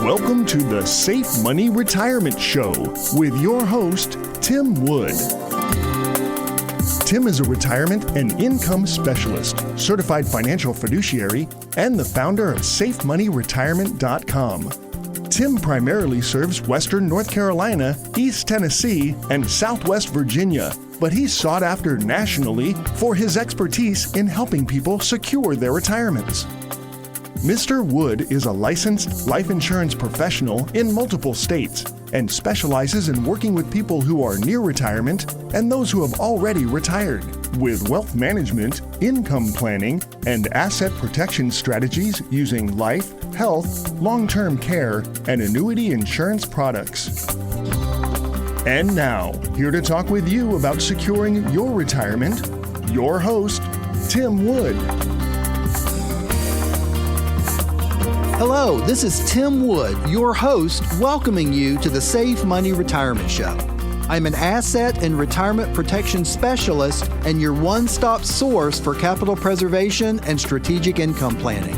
Welcome to the Safe Money Retirement Show with your host, Tim Wood. Tim is a retirement and income specialist, certified financial fiduciary, and the founder of SafeMoneyRetirement.com. Tim primarily serves Western North Carolina, East Tennessee, and Southwest Virginia, but he's sought after nationally for his expertise in helping people secure their retirements. Mr. Wood is a licensed life insurance professional in multiple states and specializes in working with people who are near retirement and those who have already retired with wealth management, income planning, and asset protection strategies using life, health, long-term care, and annuity insurance products. And now, here to talk with you about securing your retirement, your host, Tim Wood. Hello, this is Tim Wood, your host, welcoming you to the Safe Money Retirement Show. I'm an asset and retirement protection specialist and your one-stop source for capital preservation and strategic income planning.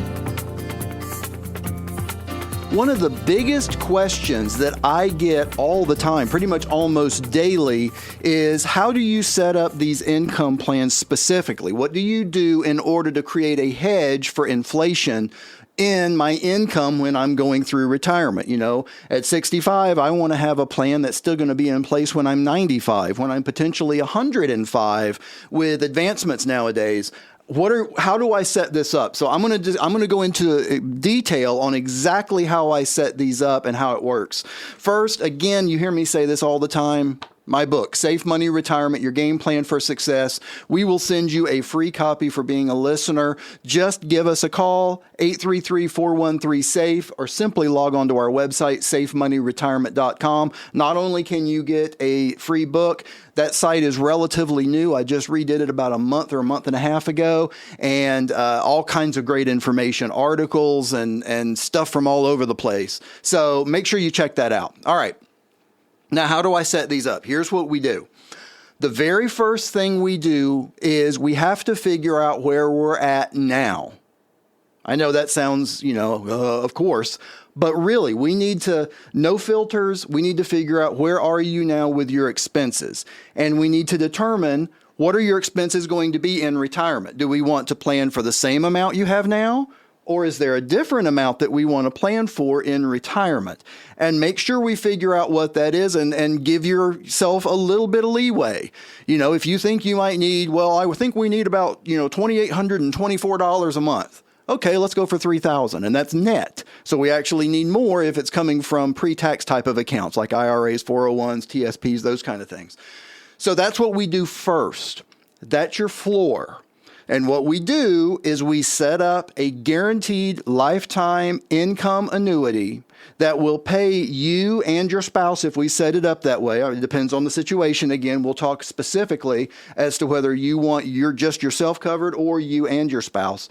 One of the biggest questions that I get all the time, pretty much almost daily, is how do you set up these income plans specifically? What do you do in order to create a hedge for inflation in my income when I'm going through retirement? You know, at 65, I want to have a plan that's still going to be in place when I'm 95, when I'm potentially 105 with advancements nowadays. How do I set this up? So I'm going to go into detail on exactly how I set these up and how it works. First, again, you hear me say this all the time. My book, Safe Money Retirement, Your Game Plan for Success. We will send you a free copy for being a listener. Just give us a call, 833-413-SAFE, or simply log on to our website, SafeMoneyRetirement.com. Not only can you get a free book, that site is relatively new. I just redid it about a month or a month and a half ago, and all kinds of great information, articles and stuff from all over the place. So make sure you check that out. All right. Now, how do I set these up? Here's what we do. The very first thing we do is we have to figure out where we're at now. I know that sounds, of course, but really we need to, no filters. We need to figure out where are you now with your expenses, and we need to determine what are your expenses going to be in retirement. Do we want to plan for the same amount you have now? Or is there a different amount that we want to plan for in retirement? And make sure we figure out what that is and give yourself a little bit of leeway. You know, if you think you might need, I would think we need about, $2,824 a month. Okay, let's go for $3,000, and that's net. So we actually need more if it's coming from pre-tax type of accounts like IRAs, 401s, TSPs, those kind of things. So that's what we do first. That's your floor. And what we do is we set up a guaranteed lifetime income annuity that will pay you and your spouse if we set it up that way. It depends on the situation. Again, we'll talk specifically as to whether you want just yourself covered or you and your spouse.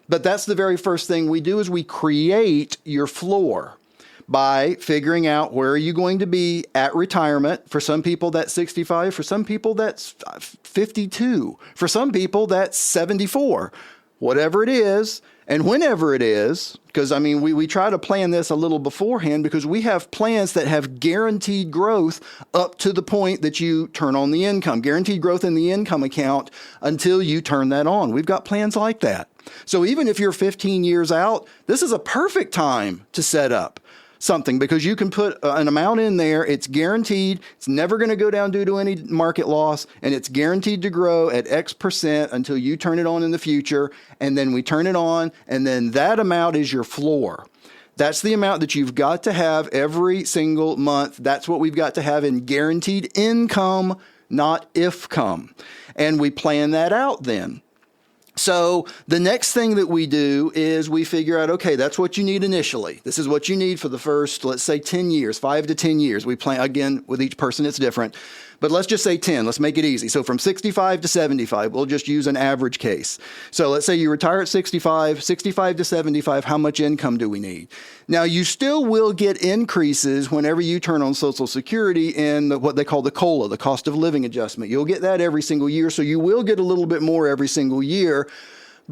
But that's the very first thing we do is we create your floor by figuring out where are you going to be at retirement. For some people, that's 65. For some people, that's 52. For some people, that's 74. Whatever it is, and whenever it is, because, we try to plan this a little beforehand because we have plans that have guaranteed growth up to the point that you turn on the income. Guaranteed growth in the income account until you turn that on. We've got plans like that. So even if you're 15 years out, this is a perfect time to set up something because you can put an amount in there. It's guaranteed. It's never going to go down due to any market loss, and it's guaranteed to grow at X percent until you turn it on in the future. And then we turn it on, and then that amount is your floor. That's the amount that you've got to have every single month. That's what we've got to have in guaranteed income, not IFCOM. And we plan that out then. So the next thing that we do is we figure out, okay, that's what you need initially. This is what you need for the first, let's say 10 years, 5 to 10 years. We plan, again, with each person, it's different. But let's just say 10. Let's make it easy. So from 65 to 75, we'll just use an average case. So let's say you retire at 65 to 75, how much income do we need? Now, you still will get increases whenever you turn on Social Security in what they call the COLA, the cost of living adjustment. You'll get that every single year. So you will get a little bit more every single year.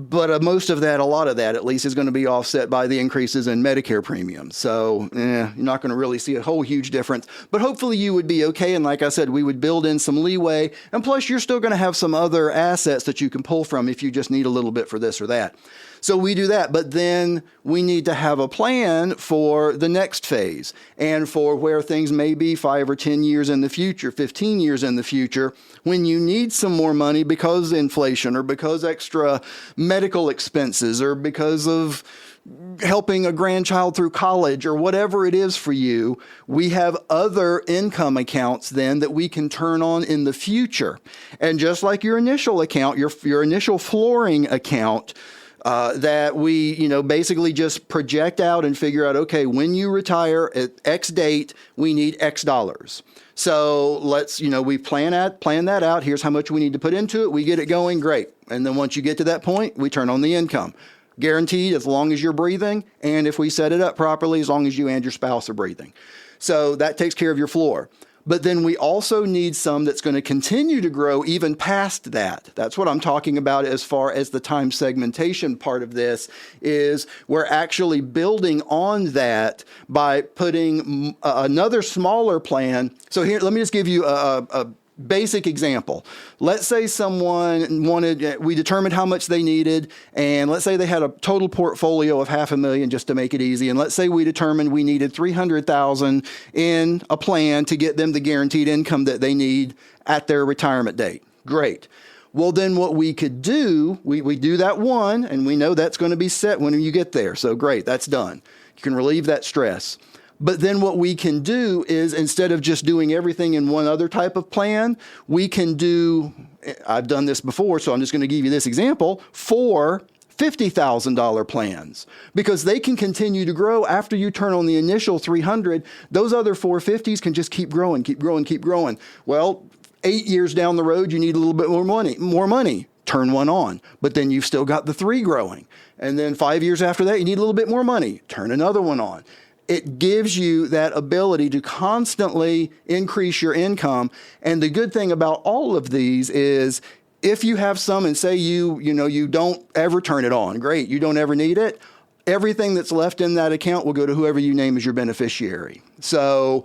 But most of that, a lot of that at least, is going to be offset by the increases in Medicare premiums. So you're not going to really see a whole huge difference. But hopefully you would be okay. And like I said, we would build in some leeway. And plus, you're still going to have some other assets that you can pull from if you just need a little bit for this or that. So we do that, but then we need to have a plan for the next phase and for where things may be 5 or 10 years in the future, 15 years in the future, when you need some more money because of inflation or because extra medical expenses or because of helping a grandchild through college or whatever it is for you. We have other income accounts then that we can turn on in the future. And just like your initial account, your initial flooring account, that we, basically just project out and figure out, okay, when you retire at X date, we need X dollars. So let's, we plan that out. Here's how much we need to put into it. We get it going, great. And then once you get to that point, we turn on the income. Guaranteed as long as you're breathing. And if we set it up properly, as long as you and your spouse are breathing. So that takes care of your floor. But then we also need some that's going to continue to grow even past that. That's what I'm talking about as far as the time segmentation part of this is we're actually building on that by putting another smaller plan. So here, let me just give you a basic example. Let's say someone we determined how much they needed, and let's say they had a total portfolio of $500,000 just to make it easy. And let's say we determined we needed $300,000 in a plan to get them the guaranteed income that they need at their retirement date. Great. Well, then what we could do, we do that one, and we know that's going to be set when you get there. So great, that's done. You can relieve that stress. But then what we can do is instead of just doing everything in one other type of plan, we can do, I've done this before, so I'm just going to give you this example, 4 $50,000 plans, because they can continue to grow after you turn on the initial 300. Those other 450s can just keep growing, keep growing, keep growing. Well, 8 years down the road, you need a little bit more money. Turn one on, but then you've still got the 3 growing. And then 5 years after that, you need a little bit more money. Turn another one on. It gives you that ability to constantly increase your income. And the good thing about all of these is if you have some and say you don't ever turn it on, great, you don't ever need it, everything that's left in that account will go to whoever you name as your beneficiary. So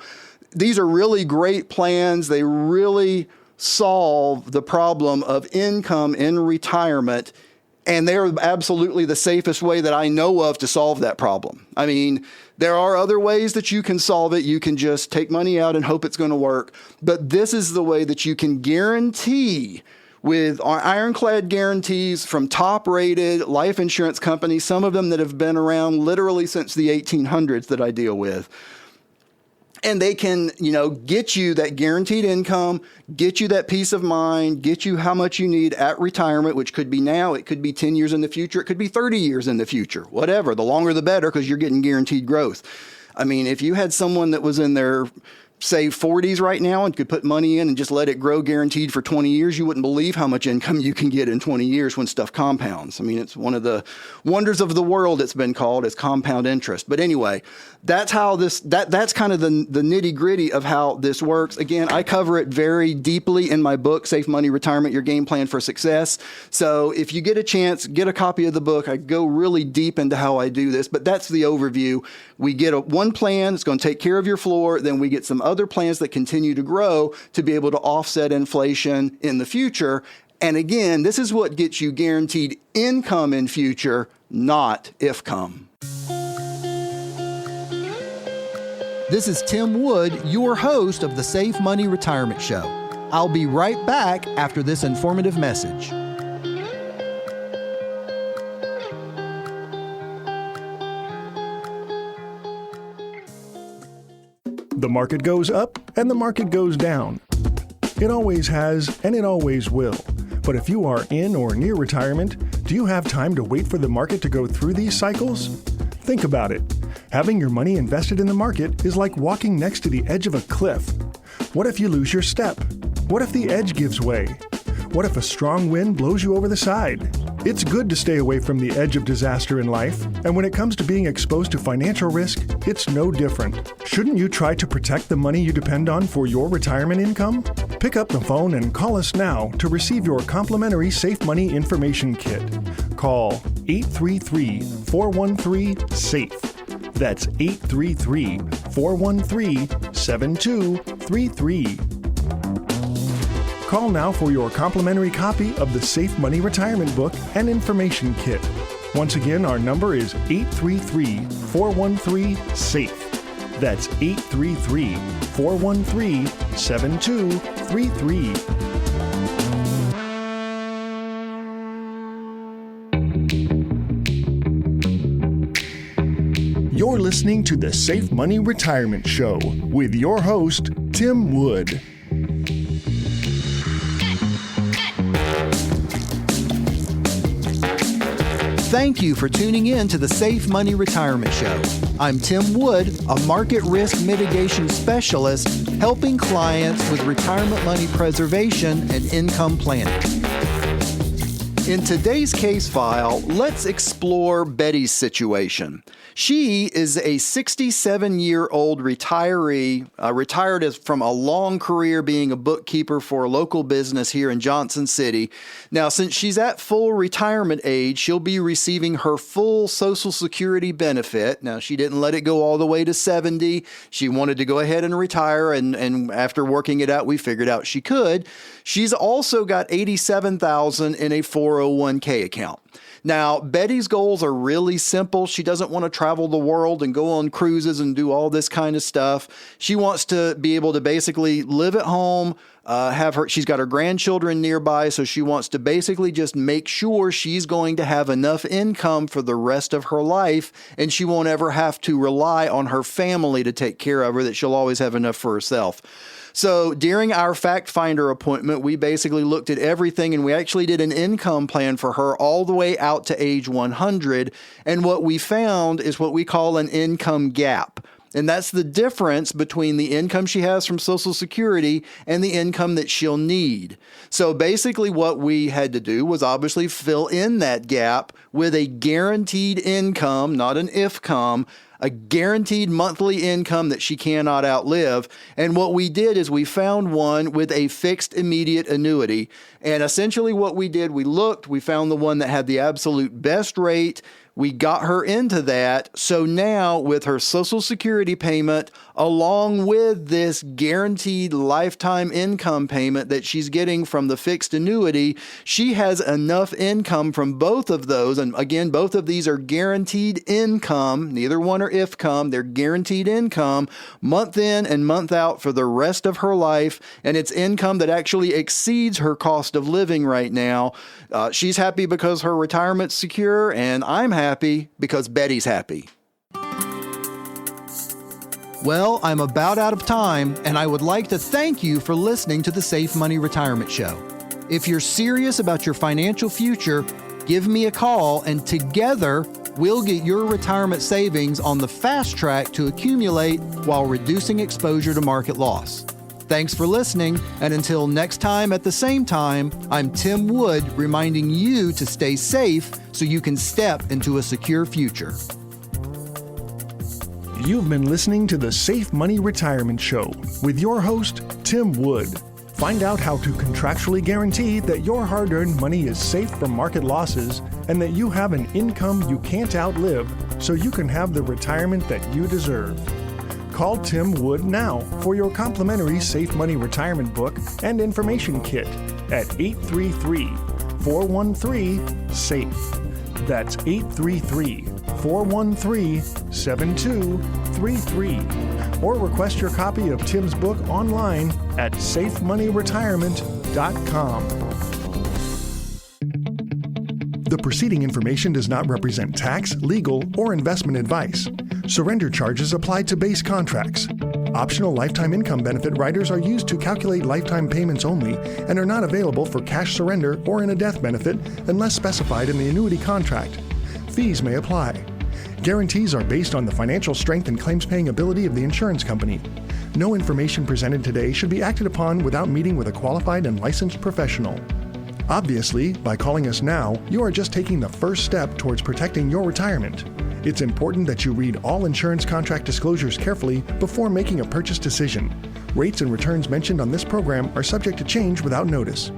these are really great plans. They really solve the problem of income in retirement. And they're absolutely the safest way that I know of to solve that problem. I mean, there are other ways that you can solve it. You can just take money out and hope it's going to work. But this is the way that you can guarantee with ironclad guarantees from top-rated life insurance companies, some of them that have been around literally since the 1800s that I deal with. And they can, get you that guaranteed income, get you that peace of mind, get you how much you need at retirement, which could be now, it could be 10 years in the future, it could be 30 years in the future, whatever. The longer the better, because you're getting guaranteed growth. I mean, if you had someone that was in their, say, 40s right now and could put money in and just let it grow guaranteed for 20 years, you wouldn't believe how much income you can get in 20 years when stuff compounds. I mean, it's one of the wonders of the world, it's been called, as compound interest. But anyway, that's how that's kind of the nitty gritty of how this works. Again, I cover it very deeply in my book, Safe Money Retirement, Your Game Plan for Success. So if you get a chance, get a copy of the book. I go really deep into how I do this, but that's the overview. We get one plan, it's going to take care of your floor, then we get some other plans that continue to grow to be able to offset inflation in the future. And again, this is what gets you guaranteed income in future, not IFCOM. This is Tim Wood, your host of the Safe Money Retirement Show. I'll be right back after this informative message. The market goes up and the market goes down. It always has and it always will. But if you are in or near retirement, do you have time to wait for the market to go through these cycles? Think about it. Having your money invested in the market is like walking next to the edge of a cliff. What if you lose your step? What if the edge gives way? What if a strong wind blows you over the side? It's good to stay away from the edge of disaster in life, and when it comes to being exposed to financial risk, it's no different. Shouldn't you try to protect the money you depend on for your retirement income? Pick up the phone and call us now to receive your complimentary Safe Money Information Kit. call 833-413-SAFE. That's 833-413-7233. Call now for your complimentary copy of the Safe Money Retirement Book and Information Kit. Once again, our number is 833-413-SAFE. That's 833-413-7233. You're listening to the Safe Money Retirement Show with your host, Tim Wood. Thank you for tuning in to the Safe Money Retirement Show. I'm Tim Wood, a market risk mitigation specialist helping clients with retirement money preservation and income planning. In today's case file, let's explore Betty's situation. She is a 67-year-old retiree, retired from a long career being a bookkeeper for a local business here in Johnson City. Now, since she's at full retirement age, she'll be receiving her full Social Security benefit. Now, she didn't let it go all the way to 70. She wanted to go ahead and retire, and after working it out, we figured out she could. She's also got $87,000 in a 401k account. Now, Betty's goals are really simple. She doesn't want to travel the world and go on cruises and do all this kind of stuff. She wants to be able to basically live at home, she's got her grandchildren nearby, so she wants to basically just make sure she's going to have enough income for the rest of her life, and she won't ever have to rely on her family to take care of her, that she'll always have enough for herself. So during our fact finder appointment, we basically looked at everything, and we actually did an income plan for her all the way out to age 100. And what we found is what we call an income gap. And that's the difference between the income she has from Social Security and the income that she'll need. So basically what we had to do was obviously fill in that gap with a guaranteed income, not an if-come, a guaranteed monthly income that she cannot outlive. And what we did is we found one with a fixed immediate annuity. And essentially what we did, we found the one that had the absolute best rate. We got her into that. So now with her Social Security payment, along with this guaranteed lifetime income payment that she's getting from the fixed annuity, she has enough income from both of those. And again, both of these are guaranteed income. Neither one are if-come. They're guaranteed income month in and month out for the rest of her life. And it's income that actually exceeds her cost of living right now. She's happy because her retirement's secure, and I'm happy because Betty's happy. Well, I'm about out of time, and I would like to thank you for listening to the Safe Money Retirement Show. If you're serious about your financial future, give me a call, and together we'll get your retirement savings on the fast track to accumulate while reducing exposure to market loss. Thanks for listening, and until next time at the same time, I'm Tim Wood reminding you to stay safe so you can step into a secure future. You've been listening to the Safe Money Retirement Show with your host, Tim Wood. Find out how to contractually guarantee that your hard-earned money is safe from market losses and that you have an income you can't outlive so you can have the retirement that you deserve. Call Tim Wood now for your complimentary Safe Money Retirement Book and Information Kit at 833-413-SAFE. That's 833-413-7233. Or request your copy of Tim's book online at safemoneyretirement.com. The preceding information does not represent tax, legal, or investment advice. Surrender charges apply to base contracts. Optional lifetime income benefit riders are used to calculate lifetime payments only and are not available for cash surrender or in a death benefit unless specified in the annuity contract. Fees may apply. Guarantees are based on the financial strength and claims-paying ability of the insurance company. No information presented today should be acted upon without meeting with a qualified and licensed professional. Obviously, by calling us now, you are just taking the first step towards protecting your retirement. It's important that you read all insurance contract disclosures carefully before making a purchase decision. Rates and returns mentioned on this program are subject to change without notice.